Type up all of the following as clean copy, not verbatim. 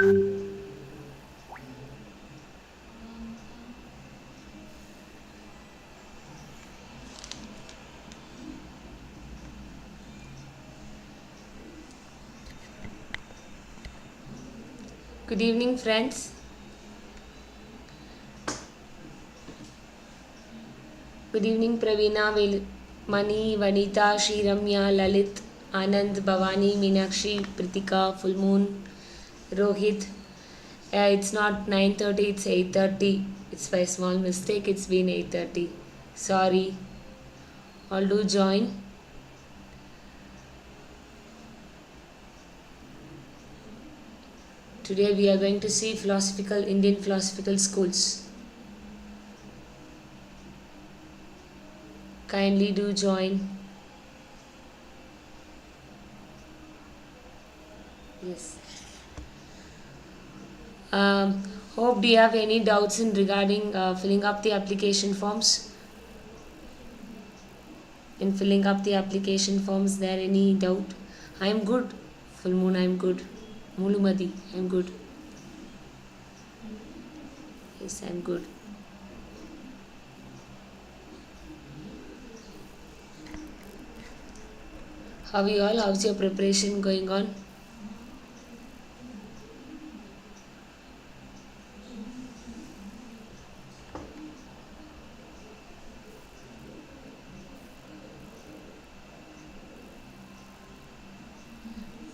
Good evening, friends. Good evening, Praveena, Mani, Vanita, Shri Ramya, Lalit, Anand, Bhavani, Meenakshi, Pritika, Full Moon, Rohit. It's not 9:30, it's 8:30. It's by small mistake, it's been 8:30. Sorry. All do join. Today we are going to see Indian philosophical schools. Kindly do join. Yes. Hope do you have any doubts in regarding filling up the application forms? In filling up the application forms, there any doubt? I am good. Full moon, I am good. Mulumadi, I am good. Yes, I am good. How are you all? How's your preparation going on?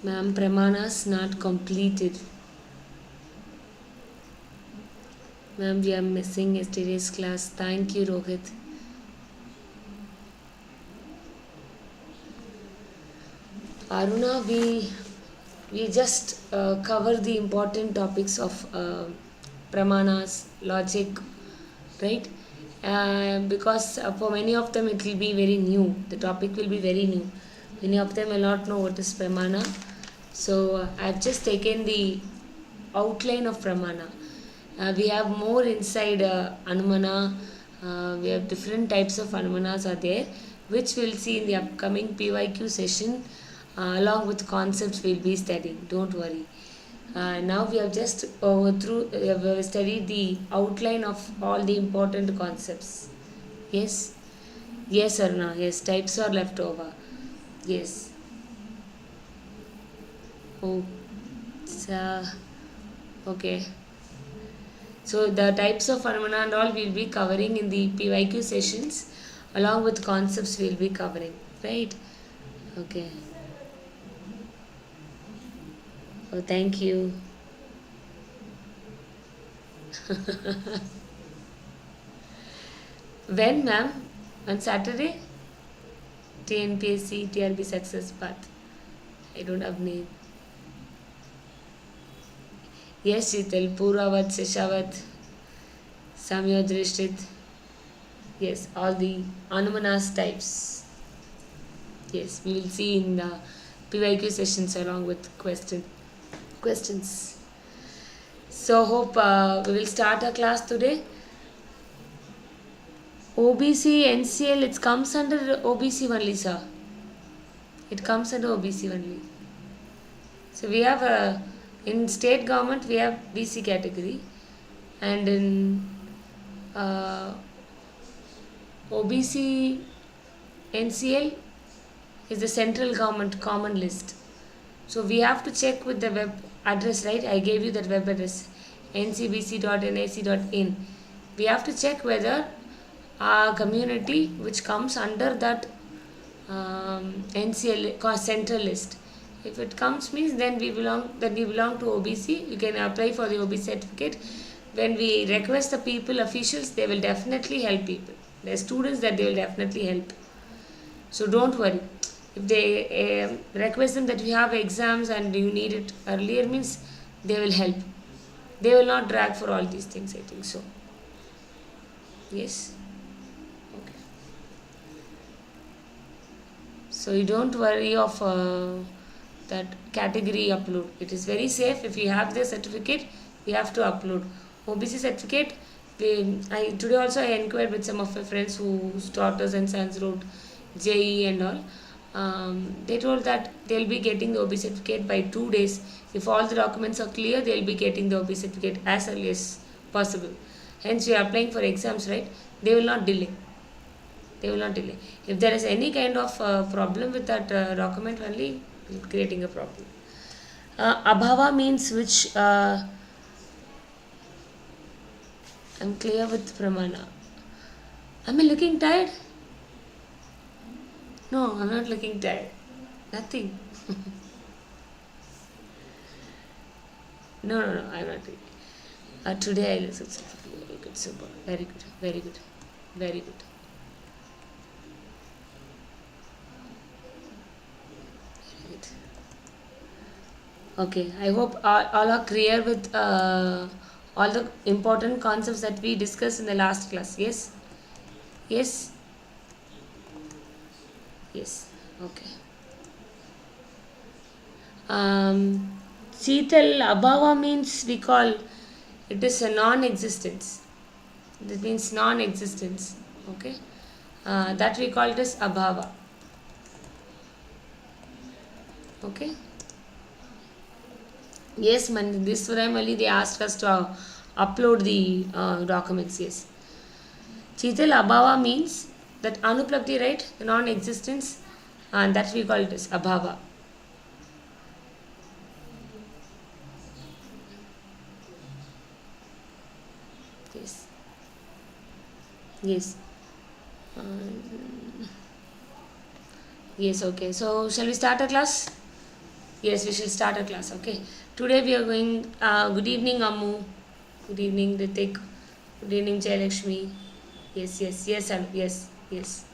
Ma'am, Pramanas not completed. Ma'am, we are missing yesterday's class. Thank you, Rohit. Aruna, we just cover the important topics of Pramanas, logic, right? Because for many of them it will be very new. The topic will be very new. Many of them will not know what is Pramana. So I've just taken the outline of Pramana. We have more inside Anumana. We have different types of Anumanas are there, which we'll see in the upcoming PYQ session. Along with concepts we'll be studying. Don't worry. Now we have just studied the outline of all the important concepts. Yes? Yes, Aruna. Yes, types are left over. Yes. Oh, okay. So the types of phenomena and all we'll be covering in the PYQ sessions, along with concepts we'll be covering, right? Okay. Oh, thank you. When, ma'am? On Saturday? TNPSC, TRB success path. I don't have name. Yes, Shital, Puravat, Seshavat, Samyodrishtit. Yes, all the Anumanas types. Yes, we will see in the PYQ sessions along with questions. So hope we will start our class today. OBC, NCL, it comes under OBC only, sir. It comes under OBC only. So we have in state government we have BC category, and in OBC NCL is the central government common list. So we have to check with the web address, right? I gave you that web address, ncbc.nic.in. We have to check whether our community which comes under that NCL central list. If it comes means then we belong to OBC. You can apply for the OBC certificate. When we request the people, officials, they will definitely help people. There are students that they will definitely help. So don't worry. If they request them that we have exams and you need it earlier means they will help. They will not drag for all these things, I think so. Yes. Okay. So you don't worry of that category upload. It is very safe. If you have the certificate, we have to upload. OBC certificate, today also I inquired with some of my friends whose daughters and sons wrote JE and all. They told that they'll be getting the OB certificate by 2 days. If all the documents are clear, they'll be getting the OB certificate as early as possible. Hence, we are applying for exams, right? They will not delay. They will not delay. If there is any kind of problem with that document, only creating a problem. Abhava means which. I'm clear with Pramana. Am I looking tired? No, I'm not looking tired. Nothing. No, I'm not. Today I listened something very good, super. Very good, very good, very good. Very good. Okay, I hope all are clear with all the important concepts that we discussed in the last class. Yes? Yes? Yes. Okay. Sheetal abhava means we call it is a non-existence. That means non-existence. Okay. That we call it as abhava. Okay. Yes, man. This time only they asked us to upload the documents. Yes. Sheetal abhava means that anuplapti, right? The non-existence, and that we call it as abhava. Yes. Yes. Yes, okay. So, shall we start a class? Yes, we shall start a class, okay. Today we are going, good evening Ammu, good evening Ritik, good evening Jayalakshmi. Yes.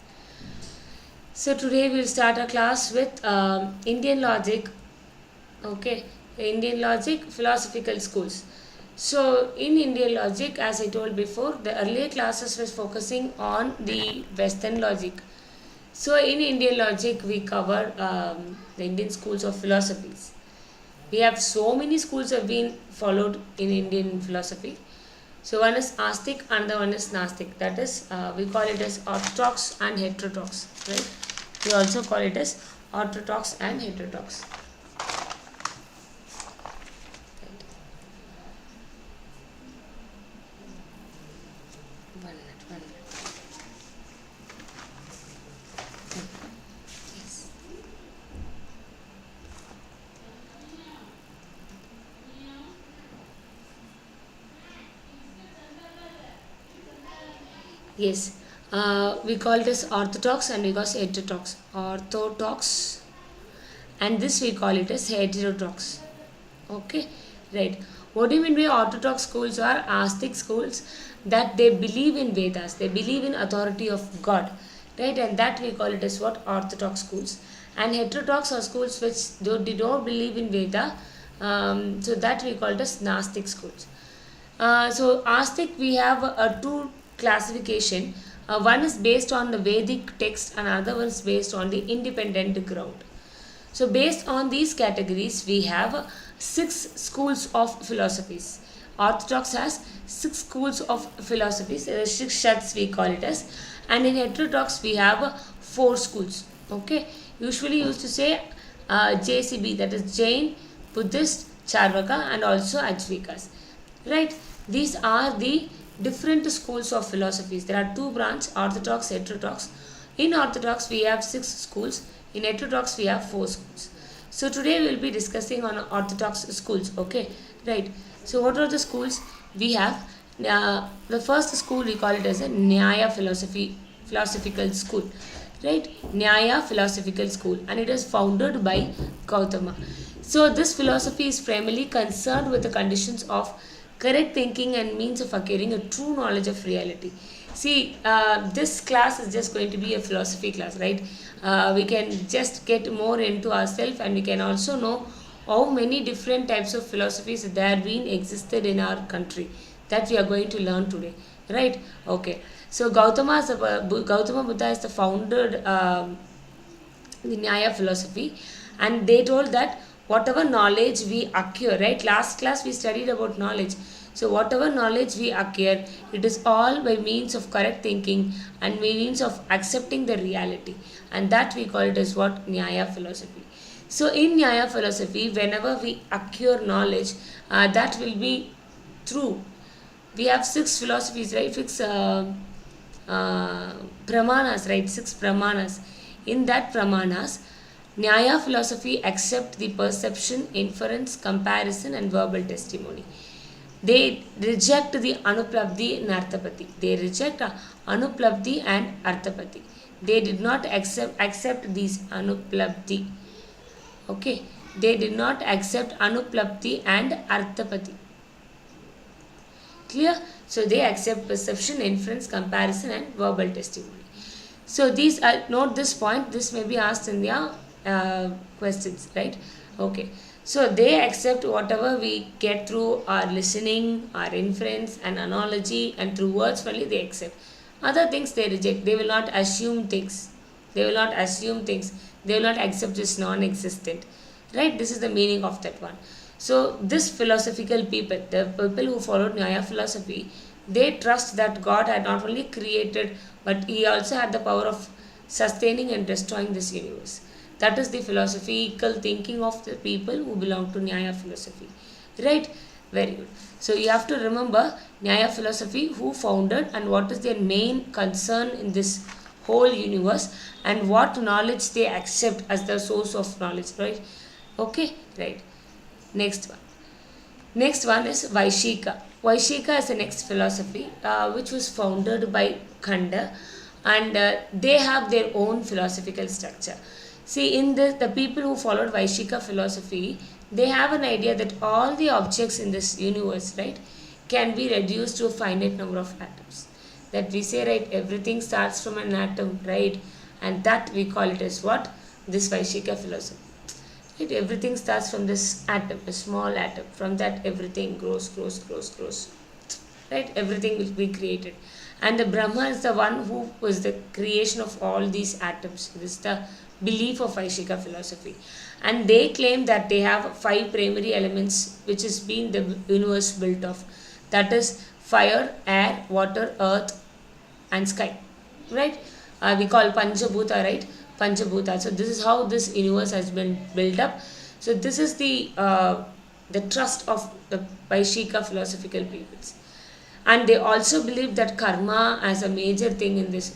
So today we will start a class with Indian logic, okay, Indian logic, philosophical schools. So in Indian logic, as I told before, the earlier classes was focusing on the Western logic. So in Indian logic, we cover the Indian schools of philosophies. We have so many schools have been followed in Indian philosophy. So one is Astic and the one is Nastic. That is, we call it as Orthodox and Heterodox, right? We also call it as Orthodox and Heterodox. Yes, we call it as Orthodox and we call it Heterodox. Orthodox, and this we call it as Heterodox. Okay, right. What do you mean by Orthodox schools are Astic schools that they believe in Vedas, they believe in authority of God, right? And that we call it as what? Orthodox schools. And Heterodox are schools which they don't believe in Veda, so that we call it as Gnostic schools. So Astic we have two classification. One is based on the Vedic text and another one is based on the independent ground. So based on these categories, we have 6 schools of philosophies. Orthodox has 6 schools of philosophies, 6 shats we call it as, and in Heterodox we have 4 schools. Okay, usually used to say JCB, that is Jain, Buddhist, Charvaka, and also Ajvikas. Right? These are the different schools of philosophies. There are 2 branches, Orthodox, Heterodox. In Orthodox we have 6 schools. In Heterodox we have 4 schools. So today we will be discussing on Orthodox schools. Okay, right. So what are the schools? We have the first school we call it as a Nyaya philosophical school. Right? Nyaya philosophical school, and it is founded by Gautama. So this philosophy is primarily concerned with the conditions of correct thinking and means of acquiring a true knowledge of reality. See, this class is just going to be a philosophy class, right? We can just get more into ourselves, and we can also know how many different types of philosophies there have been existed in our country that we are going to learn today, right? Okay. So Gautama Buddha is the founder the Nyaya philosophy, and they told that whatever knowledge we acquire, right? Last class we studied about knowledge. So whatever knowledge we acquire, it is all by means of correct thinking and by means of accepting the reality, and that we call it as what Nyaya philosophy. So in Nyaya philosophy, whenever we acquire knowledge, that will be true. We have six philosophies, right? Six pramanas, right? Six pramanas. In that pramanas, Nyaya philosophy accept the perception, inference, comparison, and verbal testimony. They reject the Anuplabdhi and Arthapati. They reject Anuplabdhi and Arthapati. They did not accept these Anuplabdhi. Okay, they did not accept Anuplabdhi and Arthapati. Clear? So they accept perception, inference, comparison, and verbal testimony. So these are, note this point. This may be asked in their questions, right? Okay. So they accept whatever we get through our listening, our inference, and analogy, and through words only they accept. Other things they reject. They will not assume things. They will not assume things. They will not accept as non-existent. Right? This is the meaning of that one. So this philosophical people, the people who followed Nyaya philosophy, they trust that God had not only created, but He also had the power of sustaining and destroying this universe. That is the philosophical thinking of the people who belong to Nyaya philosophy. Right? Very good. So you have to remember Nyaya philosophy, who founded and what is their main concern in this whole universe, and what knowledge they accept as the source of knowledge. Right? Okay? Right. Next one. Next one is Vaisheshika. Vaisheshika is the next philosophy which was founded by Khanda, and they have their own philosophical structure. See, in the people who followed Vaisheshika philosophy, they have an idea that all the objects in this universe, right, can be reduced to a finite number of atoms. That we say, right, everything starts from an atom, right, and that we call it as what? This Vaisheshika philosophy. Right? Everything starts from this atom, a small atom. From that, everything grows. Right? Everything will be created. And the Brahma is the one who was the creation of all these atoms. This is the belief of Vaisheshika philosophy. And they claim that they have 5 primary elements which has been the universe built of. That is fire, air, water, earth, and sky. Right? We call Panchabhuta, right? Panchabhuta. So this is how this universe has been built up. So this is the trust of the Vaisheshika philosophical peoples. And they also believe that karma as a major thing in this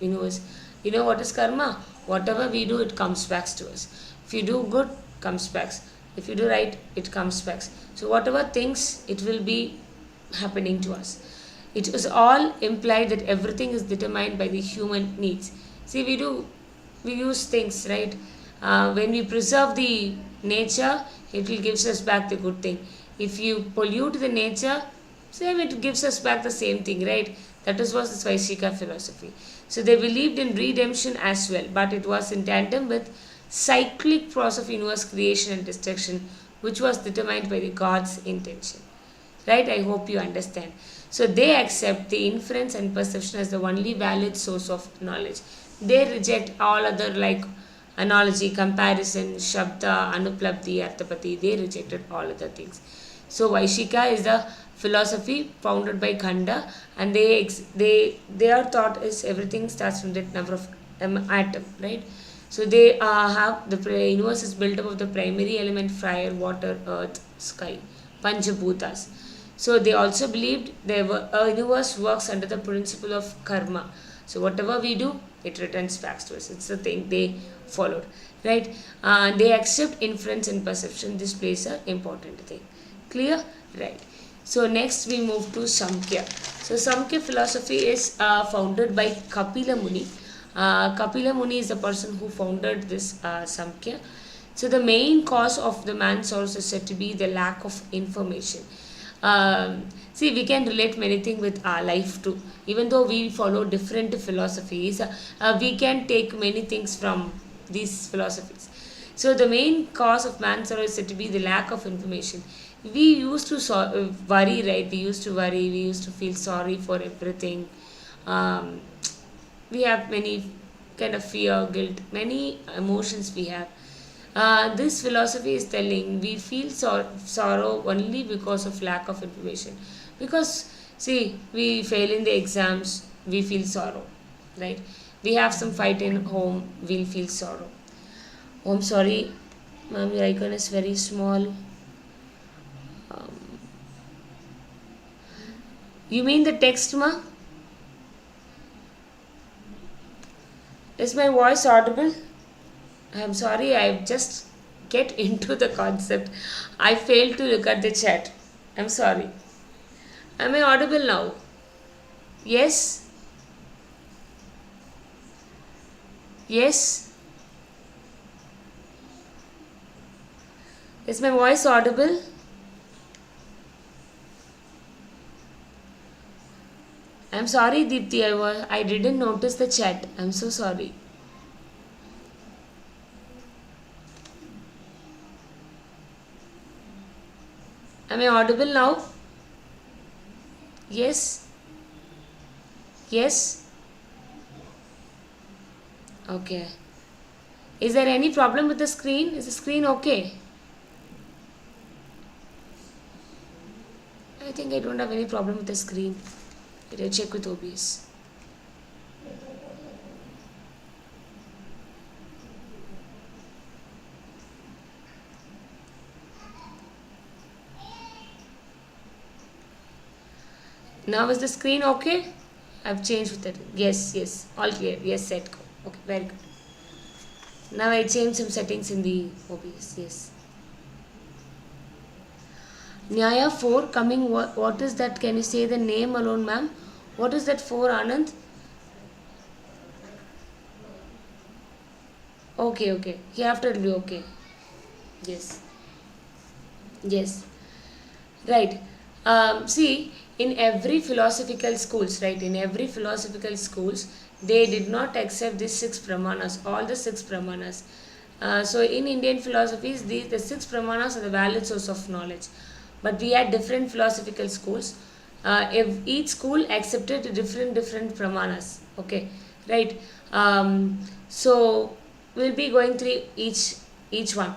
universe. You know what is karma? Whatever we do, it comes back to us. If you do good, comes back. If you do right, it comes back. So whatever things, it will be happening to us. It is all implied that everything is determined by the human needs. See, we use things, right? When we preserve the nature, it will gives us back the good thing. If you pollute the nature, same, it gives us back the same thing, right? That is what this Vaisheshika philosophy. So they believed in redemption as well, but it was in tandem with cyclic process of universe creation and destruction, which was determined by the God's intention. Right? I hope you understand. So they accept the inference and perception as the only valid source of knowledge. They reject all other like analogy, comparison, shabda, anuplabdhi, arthapati. They rejected all other things. So Vaisheshika is the philosophy founded by Khanda, and their thought is everything starts from that number of atom, right? So they have the universe is built up of the primary element fire, water, earth, sky, Panchabhutas. So they also believed the universe works under the principle of karma. So whatever we do, it returns back to us. It's the thing they followed, right? They accept inference and perception. This plays an important thing. Clear? Right. So next we move to Samkhya. So Samkhya philosophy is founded by Kapila Muni. Kapila Muni is the person who founded this Samkhya. So the main cause of the man's sorrows is said to be the lack of information. See, we can relate many things with our life too. Even though we follow different philosophies, we can take many things from these philosophies. So the main cause of man's sorrow is said to be the lack of information. We used to worry, right? We used to worry. We used to feel sorry for everything. We have many kind of fear, guilt, many emotions we have. This philosophy is telling we feel sorrow only because of lack of information. Because, see, we fail in the exams, we feel sorrow, right? We have some fight in home, we'll feel sorrow. Oh, I'm sorry, ma'am, your icon is very small. You mean the text, ma? Is my voice audible? I'm sorry, I just get into the concept. I failed to look at the chat. I'm sorry. Am I audible now? Yes? Yes? Is my voice audible? I'm sorry, Deepthi, I didn't notice the chat. I'm so sorry. Am I audible now? Yes? Yes? Okay. Is there any problem with the screen? Is the screen okay? I think I don't have any problem with the screen. Let check with OBS. Now is the screen okay? I've changed with it. Yes, all clear. Yes, set go. Okay, very good. Now I changed some settings in the OBS. Yes. Nyaya 4 coming. What is that? Can you say the name alone, ma'am? What is that 4, Anand? Okay. Hereafter it will be okay. Yes. Right. See, in every philosophical schools, right? In every philosophical schools, they did not accept these 6 pramanas, all the 6 pramanas. So in Indian philosophies, the 6 pramanas are the valid source of knowledge. But we had different philosophical schools. If each school accepted different pramanas. Okay, right? So we'll be going through each one.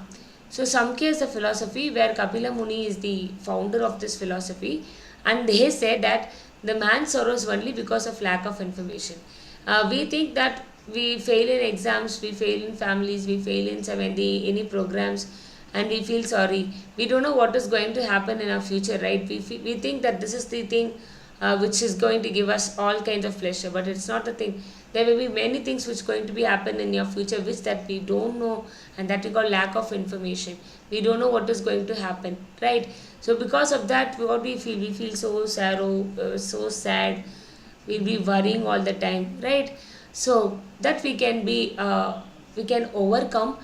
So Samkhya is a philosophy where Kapila Muni is the founder of this philosophy, and they say that the man sorrows only because of lack of information. We think that we fail in exams, we fail in families, we fail in any programs, and we feel sorry. We don't know what is going to happen in our future, right? We think that this is the thing which is going to give us all kinds of pleasure, but it's not the thing. There will be many things which going to be happen in your future which that we don't know, and that we call lack of information. We don't know what is going to happen, right? So because of that, what we feel so sorrow, so sad. We'll be worrying all the time, right? So that we can overcome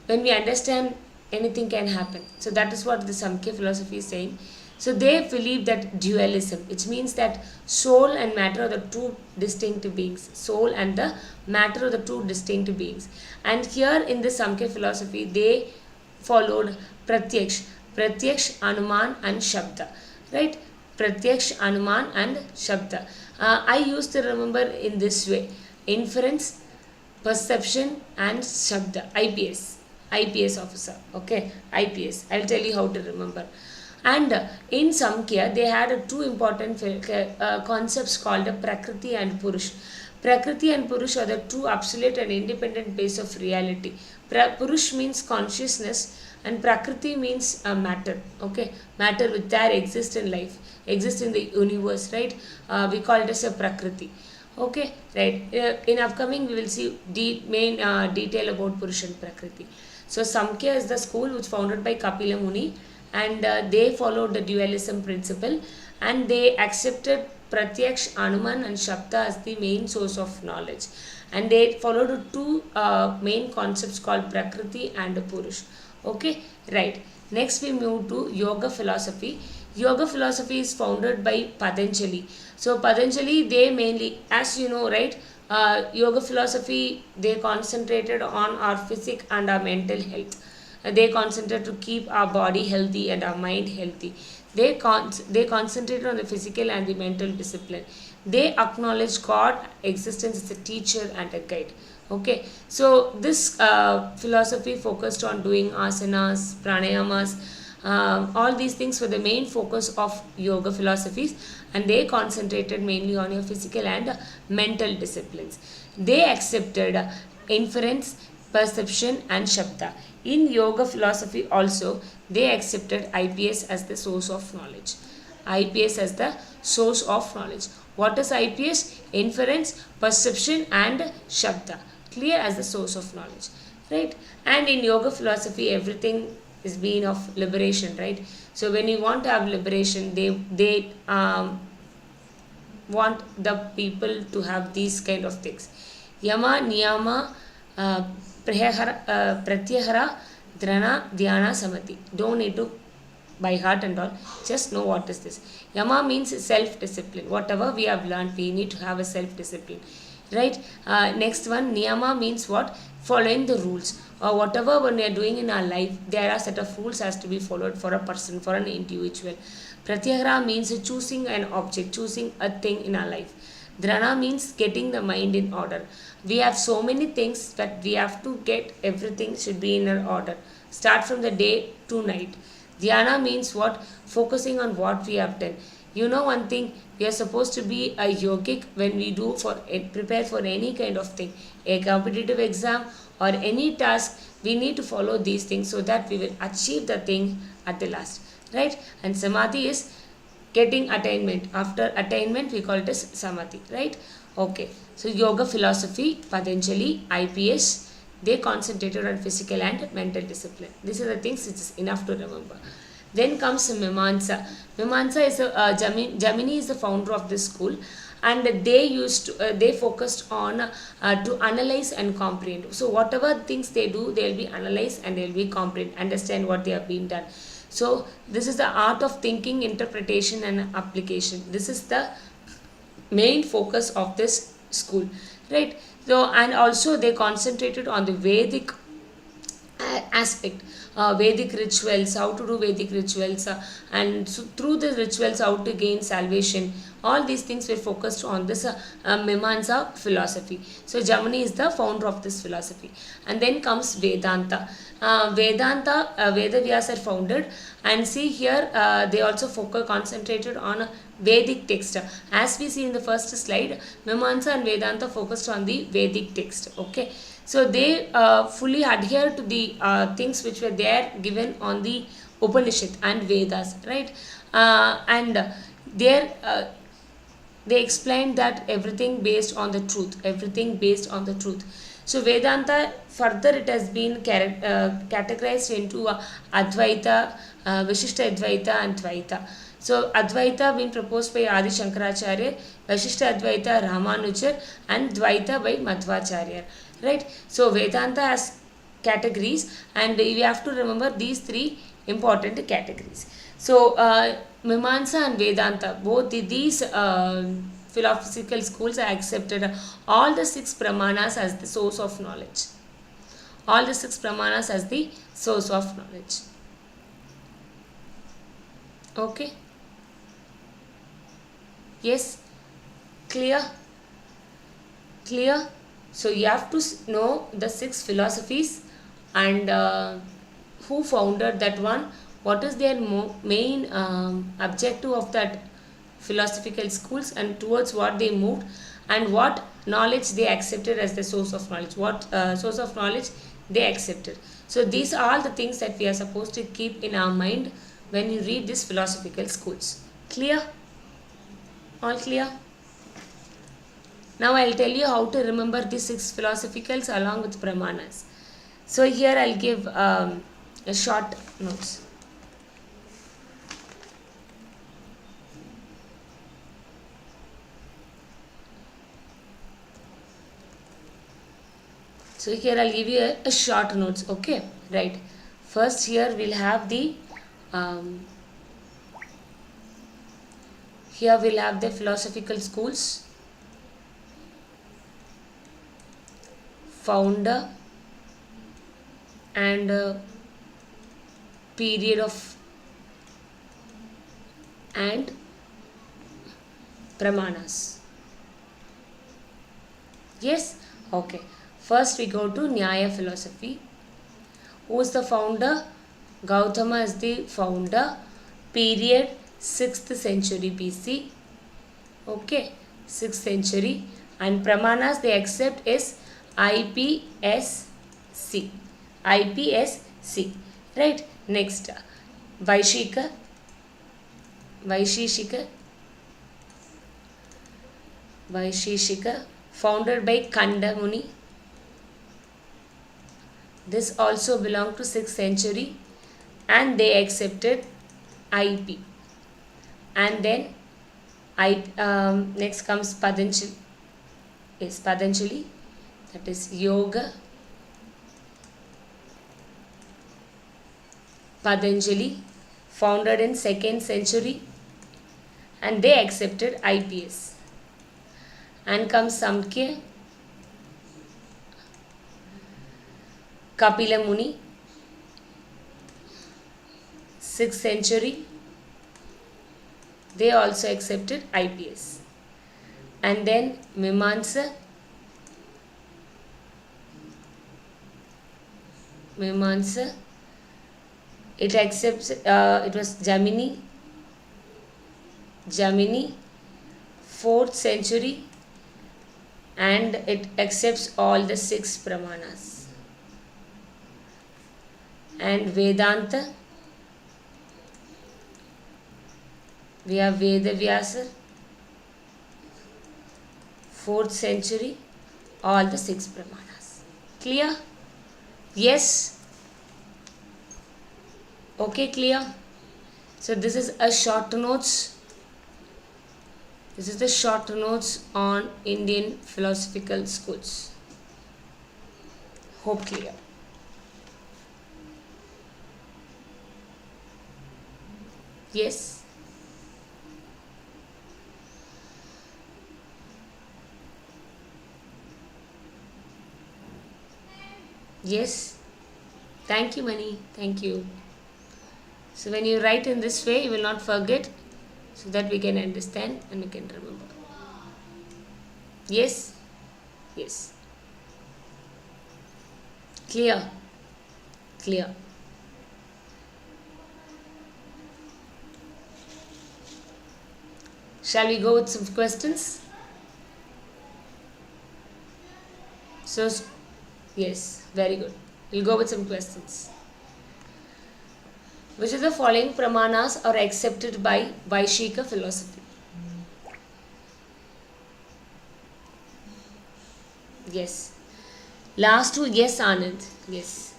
when we understand anything can happen. So that is what the Samkhya philosophy is saying. So they believe that dualism, which means that soul and matter are the two distinct beings. Soul and the matter are the two distinct beings. And here in the Samkhya philosophy, they followed Pratyaksh, Anuman and Shabda. Right? Pratyaksh, Anuman and Shabda. I used to remember in this way. Inference, perception and Shabda. IPS officer. Okay? IPS. I'll tell you how to remember. And in Samkhya, they had two important concepts called Prakriti and Purush. Prakriti and Purush are the two absolute and independent base of reality. Purush means consciousness and Prakriti means matter. Okay, matter which there exists in life, exists in the universe, right? We call it as a Prakriti. Okay, right. In upcoming, we will see main detail about Purush and Prakriti. So Samkhya is the school which founded by Kapila Muni, and they followed the dualism principle, and they accepted Pratyaksh, Anuman and Shabda as the main source of knowledge, and they followed two main concepts called Prakriti and Purush. Okay, right. Next we move to Yoga philosophy. Yoga philosophy is founded by Patanjali. So Patanjali, they mainly, as you know, right, Yoga philosophy, they concentrated on our physic and our mental health. They concentrate to keep our body healthy and our mind healthy. They concentrate on the physical and the mental discipline. They acknowledge God existence as a teacher and a guide. Okay, so this philosophy focused on doing asanas, pranayamas, all these things were the main focus of yoga philosophies, and they concentrated mainly on your physical and mental disciplines. They accepted inference, perception, and shabda. In yoga philosophy also, they accepted IPS as the source of knowledge. IPS as the source of knowledge. What is IPS? Inference, perception, and shabda. Clear as the source of knowledge, right? And in yoga philosophy, everything is being of liberation, right? So when you want to have liberation, they want the people to have these kind of things. Yama, Niyama, Pratyahara, Dhrana, Dhyana, Samadhi. Don't need to by heart and all. Just know what is this. Yama means self-discipline. Whatever we have learned, we need to have a self-discipline. Right? Next one, Niyama means what? Following the rules. Or whatever when we are doing in our life, there are set of rules has to be followed for a person, for an individual. Pratyahara means choosing an object, choosing a thing in our life. Dhrana means getting the mind in order. We have so many things that we have to get everything should be in an order. Start from the day to night. Dhyana means what? Focusing on what we have done. You know one thing, we are supposed to be a yogic when we do for prepare for any kind of thing, a competitive exam or any task. We need to follow these things so that we will achieve the thing at the last, right? And samadhi is getting attainment. After attainment, we call it as samadhi, right? Okay. So yoga philosophy, Patanjali, IPS, they concentrated on physical and mental discipline. These are the things which is enough to remember. Then comes Mimamsa. Mimamsa is Jamini is the founder of this school, and they focused on to analyze and comprehend. So whatever things they do, they will be analyzed and they will be comprehend, understand what they have been done. So this is the art of thinking, interpretation, and application. This is the main focus of this school, right? So and also they concentrated on the Vedic aspect, Vedic rituals, how to do Vedic rituals, and so through the rituals how to gain salvation. All these things were focused on this Mimamsa philosophy. So Jamani is the founder of this philosophy. And then comes Vedanta. Vedanta, Vedavyasa founded, and see here they also concentrated on Vedic text. As we see in the first slide, Mimamsa and Vedanta focused on the Vedic text. Okay. So they fully adhere to the things which were there given on the Upanishad and Vedas, right? And there they explained that everything based on the truth, everything based on the truth. So Vedanta further it has been categorized into Advaita, Vaisheshika Advaita and Dvaita. So Advaita been proposed by Adi Shankaracharya, Vaisheshika Advaita Ramanujar, and Dvaita by Madhvacharya. Right? So Vedanta has categories, and we have to remember these three important categories. So Mimamsa and Vedanta, both these philosophical schools are accepted all the six pramanas as the source of knowledge. All the six pramanas as the source of knowledge. Okay? Yes? Clear? Clear? So you have to know the six philosophies and who founded that one, what is their main objective of that philosophical schools, and towards what they moved, and what knowledge they accepted as the source of knowledge, what source of knowledge they accepted. So these are all the things that we are supposed to keep in our mind when you read these philosophical schools. Clear? All clear? Now I'll tell you how to remember these six philosophicals along with pramanas. So here I'll give a short notes. So here I'll give you a short notes. Okay, right. First here we'll have the philosophical schools, founder, and period of and pramanas. Yes? Okay. First we go to Nyaya philosophy. Who is the founder? Gautama is the founder. Period 6th century BC. Okay, 6th century. And Pramanas they accept is IPSC. IPSC. Right. Next, Vaisheshika. Vaisheshika, founded by Kanda Muni. This also belonged to 6th century and they accepted IP. And then next comes Patanjali. Yes, Patanjali, that is Yoga. Patanjali, founded in 2nd century and they accepted IPS. And comes Samkhya, Kapila Muni, 6th century, they also accepted IPS. And then Mimamsa, it accepts, it was Jamini, 4th century, and it accepts all the 6 Pramanas. And Vedanta, we have Vedavyasa, 4th century, all the 6 Pramanas. Clear? Yes? Okay, clear? So this is a short notes. This is the short notes on Indian philosophical schools. Hope clear. Yes? Yes? Thank you, Mani. Thank you. So when you write in this way, you will not forget, so that we can understand and we can remember. Yes? Yes. Clear? Clear. Shall we go with some questions? So, yes, very good. We'll go with some questions. Which of the following Pramanas are accepted by Vaisheshika philosophy? Yes. Last two, yes, Anand. Yes.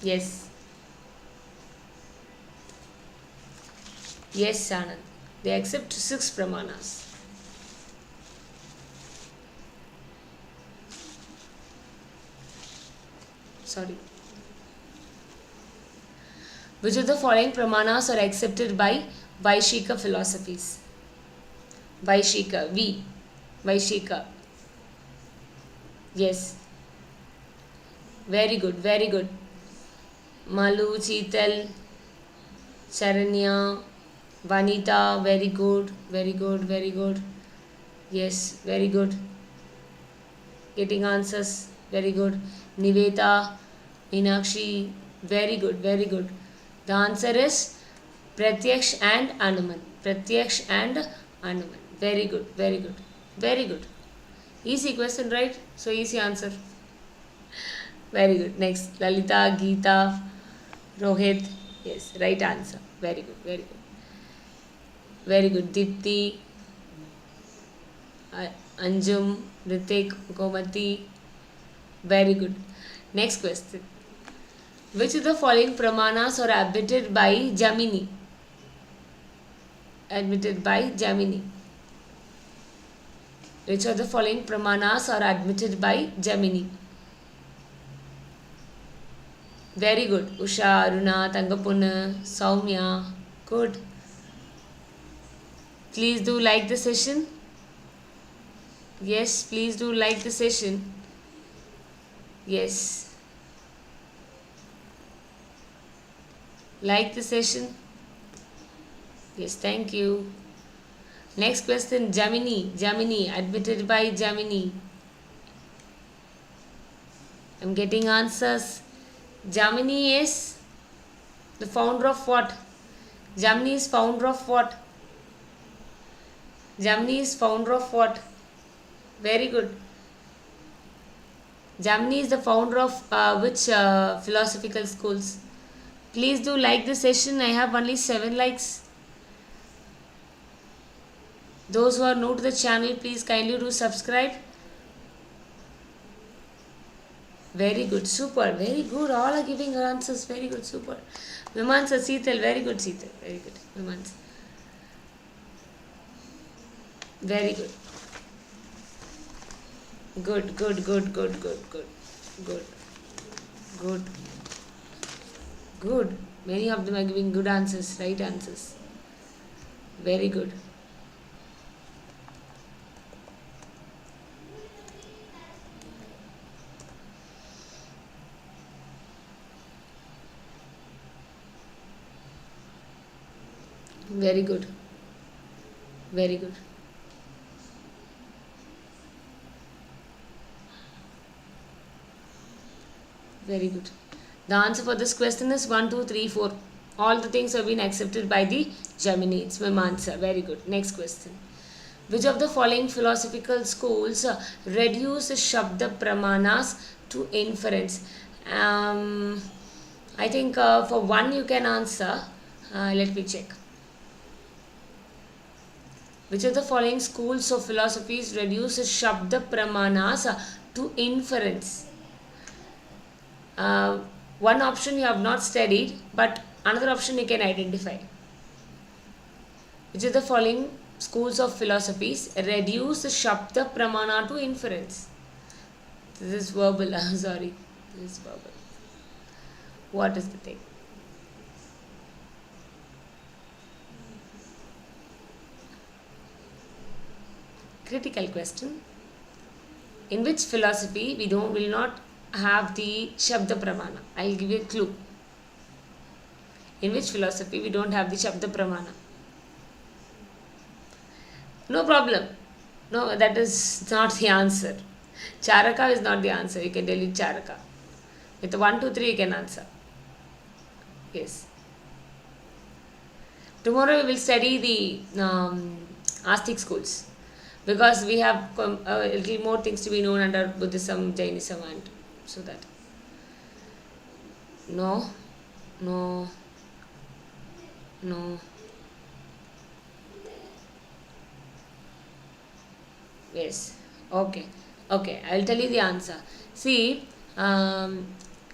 Yes. Yes, Anand. They accept 6 Pramanas. Sorry. Which of the following Pramanas are accepted by Vaisheshika philosophies? Vaisheshika. V. Vaisheshika. Yes. Very good. Very good. Malu, Cheetal, Charanya, Vanita. Very good. Very good. Very good. Yes. Very good. Getting answers. Very good. Niveta, Meenakshi. Very good. Very good. The answer is Pratyaksh and Anuman. Pratyaksh and Anuman. Very good. Very good. Very good. Easy question, right? So easy answer. Very good. Next, Lalita, Geeta, Rohit. Yes, right answer. Very good. Very good. Very good. Dipti, Anjum, Ritik, Gomati. Very good. Next question. Which of the following Pramanas are admitted by Jamini? Admitted by Jamini. Which of the following Pramanas are admitted by Jamini? Very good. Usha, Aruna, Tangapuna, Saumya. Good. Please do like the session. Yes, please do like the session. Yes. Like the session. Yes, thank you. Next question, Jamini. Jamini, admitted by Jamini. I'm getting answers. Germany is the founder of what? Germany is founder of what? Germany is founder of what? Very good. Germany is the founder of which philosophical schools? Please do like the session. I have only 7 likes. Those who are new to the channel, please kindly do subscribe. Very good, super, very good. All are giving answers. Very good, super. Mimamsa, Seetal, very good, Seetal, very good. Mimamsa, very good. Good, good, good, good, good, good, good, good, good. Many of them are giving good answers, right answers. Very good. Very good. Very good. Very good. The answer for this question is 1, 2, 3, 4. All the things have been accepted by the Gemini. It's Mimamsa. Very good. Next question. Which of the following philosophical schools reduce Shabda Pramanas to inference? I think for one you can answer. Let me check. Which of the following schools of philosophies reduce Shabda Pramanas to inference? One option you have not studied, but another option you can identify. Which of the following schools of philosophies reduce Shabda Pramana to inference? This is verbal. Sorry. This is verbal. What is the thing? Critical question. In which philosophy we will not have the Shabda Pramana? I will give you a clue. In which philosophy we don't have the Shabda Pramana? No problem. No, that is not the answer. Charaka is not the answer. You can delete Charaka. With 1, 2, 3 you can answer. Yes. Tomorrow we will study the Astic schools. Because we have a little more things to be known under Buddhism, Jainism, and so that. No, no, no. Yes. Okay. Okay. I will tell you the answer. See, in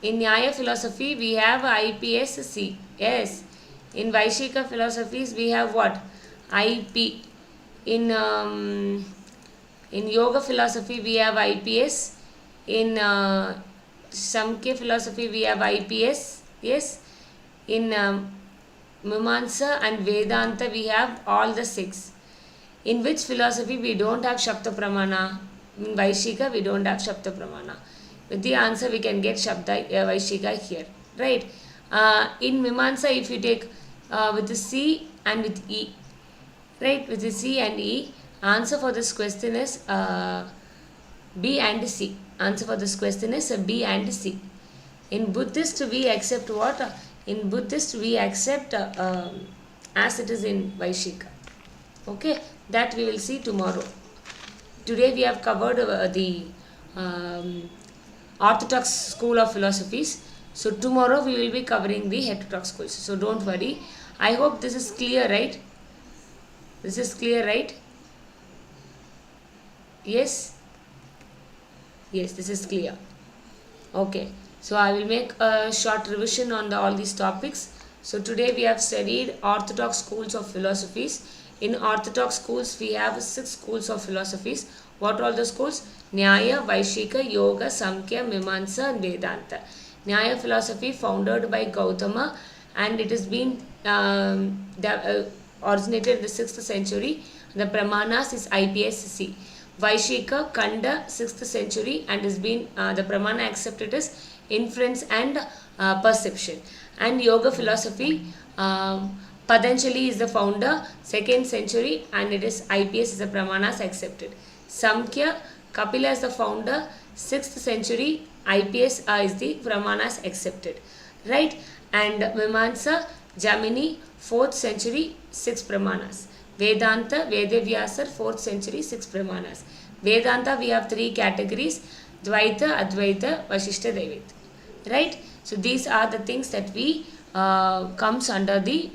Nyaya philosophy we have IPSC. Yes. In Vaisheshika philosophies we have what? IP. In yoga philosophy we have IPS. In Samkhya philosophy we have IPS. Yes. In Mimamsa and Vedanta we have all the 6. In which philosophy we don't have Shabda Pramana? In Vaisheshika we don't have Shabda Pramana. With the answer we can get Shabda Vaisheshika here. Right. In Mimamsa if you take with the C and with E. Right, with the C and E, answer for this question is B and C. Answer for this question is B and C. In Buddhist we accept what? In Buddhist we accept as it is in Vaisheshika. Okay, that we will see tomorrow. Today we have covered the Orthodox school of philosophies. So tomorrow we will be covering the heterodox schools. So don't worry. I hope this is clear, right? This is clear, right? Yes? Yes, this is clear. Okay. So I will make a short revision on all these topics. So today we have studied Orthodox schools of philosophies. In Orthodox schools we have 6 schools of philosophies. What are all the schools? Nyaya, Vaisheshika, Yoga, Samkhya, Mimamsa and Vedanta. Nyaya philosophy founded by Gautama and it has been originated in the 6th century. The Pramanas is IPSC. Vaisheshika, Kanda, 6th century and has been the Pramana accepted as inference and perception. And Yoga philosophy, Patanjali is the founder, 2nd century and it is IPS is the Pramanas accepted. Samkhya, Kapila is the founder, 6th century IPS is the Brahmanas accepted, right? And Mimamsa, Jamini, 4th century, 6 Brahmanas. Vedanta, Vedavyasar, 4th century, 6 Brahmanas. Vedanta, we have 3 categories: Dvaita, Advaita, Vaisheshika, Dvaita. Right? So these are the things that we comes under the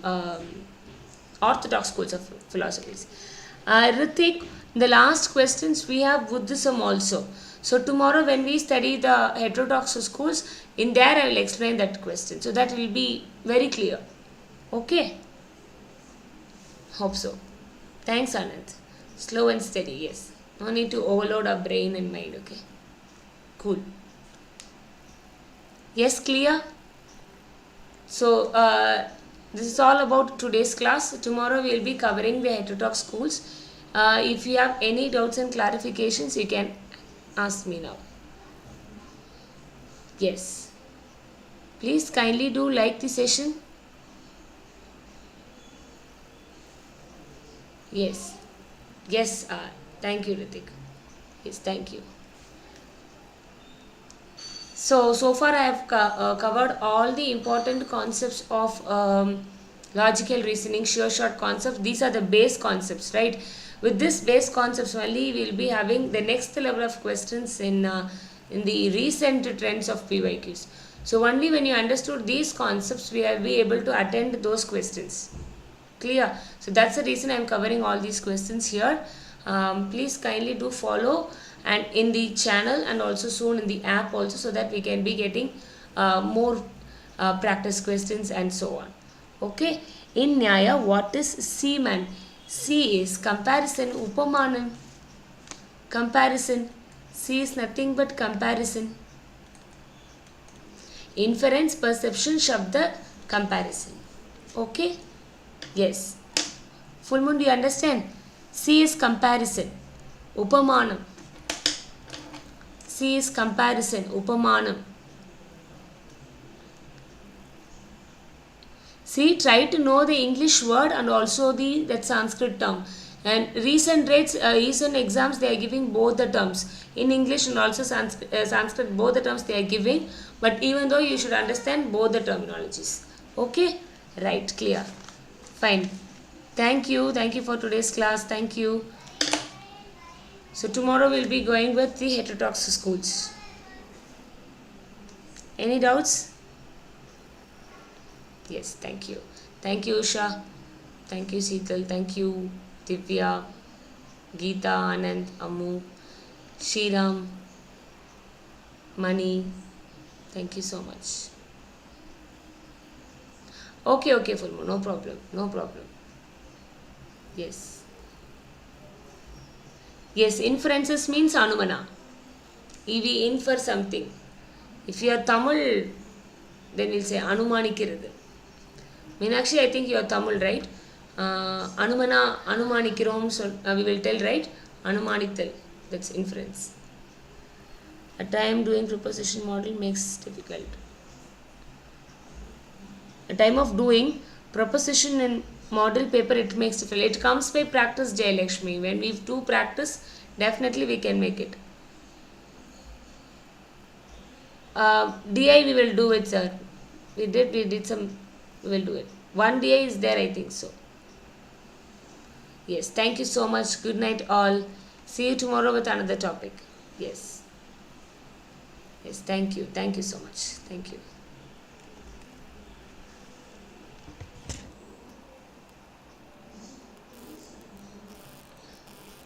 Orthodox schools of philosophies. Ritik, the last questions we have Buddhism also. So tomorrow when we study the heterodox schools, in there I will explain that question. So that will be very clear. Okay? Hope so. Thanks, Anand. Slow and steady, yes. No need to overload our brain and mind, okay? Cool. Yes, clear? So, this is all about today's class. Tomorrow we will be covering the heterodox schools. If you have any doubts and clarifications, you can ask me now. Yes. Please kindly do like the session. Yes. Yes, thank you, Ritik. Yes, thank you. So far I have covered all the important concepts of logical reasoning, sure short concepts. These are the base concepts, right? With this base concepts only, we will be having the next level of questions in the recent trends of PYQs. So only when you understood these concepts, we will be able to attend those questions. Clear? So that's the reason I am covering all these questions here. Please kindly do follow and in the channel and also soon in the app also, so that we can be getting more practice questions and so on. Okay. In Nyaya, what is Seaman? C is comparison, Upamanam. Comparison. C is nothing but comparison. Inference, perception, Shabda, comparison. Okay. Yes. Full moon, do you understand? C is comparison. Upamanam. C is comparison. Upamanam. See, try to know the English word and also that Sanskrit term. And recent exams, they are giving both the terms. In English and also Sanskrit, both the terms they are giving. But even though you should understand both the terminologies. Okay? Right, clear. Fine. Thank you. Thank you for today's class. Thank you. So tomorrow we'll be going with the heterodox schools. Any doubts? Yes, thank you. Thank you, Usha. Thank you, Seetal. Thank you, Divya, Geeta, Anand, Amu, Shriram, Mani. Thank you so much. Okay, Fulmo. No problem. No problem. Yes. Yes, inferences means Anumana. If we infer something. If you are Tamil, then we'll say Anumanikiradu. Meenakshi, I think you are Tamil, right? Anumana, Anumanikirom, so we will tell, right? Anumanithal, that's inference. A time doing proposition model makes difficult. A time of doing proposition in model paper, it makes difficult. It comes by practice, Jayalakshmi. When we do practice, definitely we can make it. DI we will do it, sir. We did some, we will do it. One DI is there, I think so. Yes, thank you so much. Good night all. See you tomorrow with another topic. Yes. Yes, thank you. Thank you so much. Thank you.